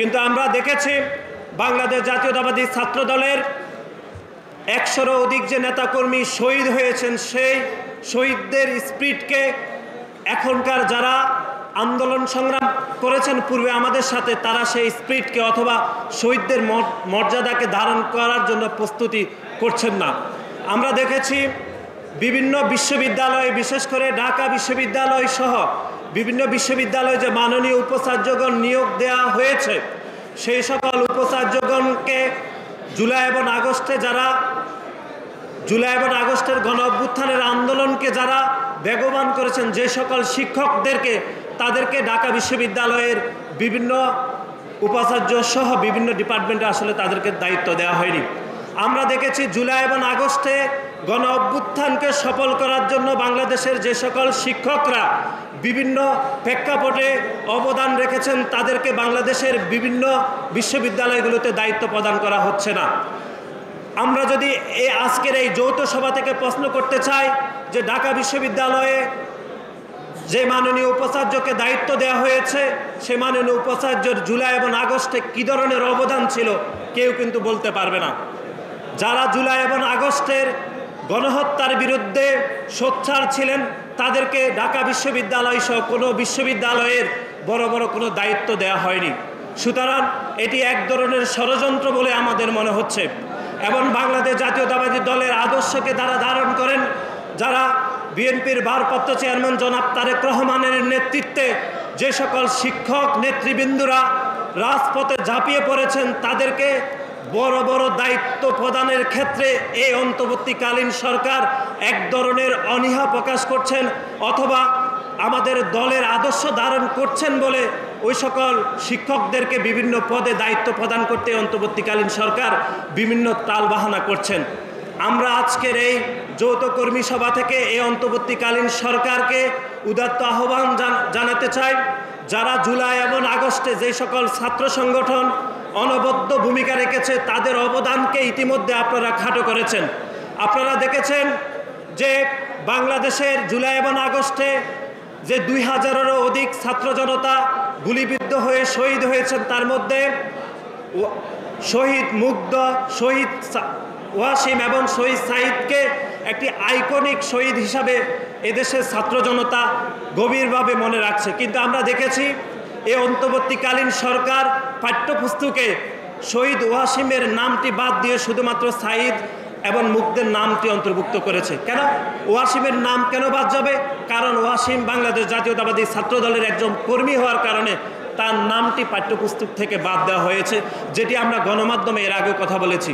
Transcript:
কিন্তু আমরা দেখেছি বাংলাদেশ জাতীয়তাবাদী ছাত্র দলের 100-এরও অধিক যে নেতাকর্মী শহীদ হয়েছেন, সেই শহীদদের স্পিরিটকে এখনকার যারা আন্দোলন সংগ্রাম করেছেন পূর্বে আমাদের সাথে, তারা সেই স্পিরিটকে অথবা শহীদদের মর্যাদাকে ধারণ করার জন্য প্রস্তুতি করছেন না। আমরা দেখেছি বিভিন্ন বিশ্ববিদ্যালয়, বিশেষ করে ঢাকা বিশ্ববিদ্যালয় সহ বিভিন্ন বিশ্ববিদ্যালয়ে যে মাননীয় উপাচার্যগণ নিয়োগ দেওয়া হয়েছে, সেই সকল উপাচার্যগণকে জুলাই এবং আগস্টের গণ অভ্যুত্থানের আন্দোলনকে যারা বেগবান করেছেন, যে সকল শিক্ষকদেরকে তাদেরকে ঢাকা বিশ্ববিদ্যালয়ের বিভিন্ন উপাচার্য সহ বিভিন্ন ডিপার্টমেন্টে আসলে তাদেরকে দায়িত্ব দেওয়া হয়নি। আমরা দেখেছি জুলাই এবং আগস্টে গণ অভ্যুত্থানকে সফল করার জন্য বাংলাদেশের যে সকল শিক্ষকরা বিভিন্ন প্রেক্ষাপটে অবদান রেখেছেন, তাদেরকে বাংলাদেশের বিভিন্ন বিশ্ববিদ্যালয়গুলোতে দায়িত্ব প্রদান করা হচ্ছে না। আমরা যদি আজকের এই যৌথ সভা থেকে প্রশ্ন করতে চাই যে ঢাকা বিশ্ববিদ্যালয়ে যে মাননীয় উপাচার্যকে দায়িত্ব দেওয়া হয়েছে, সে মাননীয় উপাচার্যের জুলাই এবং আগস্টে কী ধরনের অবদান ছিল, কেউ কিন্তু বলতে পারবে না। যারা জুলাই এবং আগস্টের গণহত্যার বিরুদ্ধে সোচ্চার ছিলেন, তাদেরকে ঢাকা বিশ্ববিদ্যালয় সহ কোনো বিশ্ববিদ্যালয়ের বড় বড় কোনো দায়িত্ব দেওয়া হয়নি। সুতরাং এটি এক ধরনের ষড়যন্ত্র বলে আমাদের মনে হচ্ছে। এবং বাংলাদেশ জাতীয়তাবাদী দলের আদর্শকে তারা ধারণ করেন, যারা বিএনপির ভারপ্রাপ্ত চেয়ারম্যান জনাব তারেক রহমানের নেতৃত্বে যে সকল শিক্ষক নেতৃবৃন্দরা রাজপথে ঝাঁপিয়ে পড়েছেন, তাদেরকে বড় বড় দায়িত্ব প্রদানের ক্ষেত্রে এই অন্তর্বর্তীকালীন সরকার এক ধরনের অনীহা প্রকাশ করছেন, অথবা আমাদের দলের আদর্শ ধারণ করছেন বলে ওই সকল শিক্ষকদেরকে বিভিন্ন পদে দায়িত্ব প্রদান করতে অন্তর্বর্তীকালীন সরকার বিভিন্ন তালবাহানা করছেন। আমরা আজকের এই যৌথ কর্মী সভা থেকে এই অন্তর্বর্তীকালীন সরকারকে উদাত্ত আহ্বান জানাতে চাই, যারা জুলাই এবং আগস্টে যে সকল ছাত্র সংগঠন অনবদ্য ভূমিকা রেখেছে, তাদের অবদানকে ইতিমধ্যে আপনারা খাটো করেছেন। আপনারা দেখেছেন যে বাংলাদেশের জুলাই এবং আগস্টে যে 2000-এরও অধিক ছাত্র জনতা গুলিবিদ্ধ হয়ে শহীদ হয়েছেন, তার মধ্যে শহীদ মুগ্ধ, শহীদ ওয়াসিম এবং শহীদ সাঈদকে একটি আইকনিক শহীদ হিসাবে এদেশের ছাত্র জনতা গভীরভাবে মনে রাখছে। কিন্তু আমরা দেখেছি এই অন্তর্বর্তীকালীন সরকার পাঠ্যপুস্তকে শহীদ ওয়াসিমের নামটি বাদ দিয়ে শুধুমাত্র সাঈদ এবং মুগ্ধের নামটি অন্তর্ভুক্ত করেছে। কেন ওয়াসিমের নাম কেন বাদ যাবে? কারণ ওয়াসিম বাংলাদেশ জাতীয়তাবাদী ছাত্র দলের একজন কর্মী হওয়ার কারণে তার নামটি পাঠ্যপুস্তক থেকে বাদ দেওয়া হয়েছে, যেটি আমরা গণমাধ্যমে এর আগে কথা বলেছি।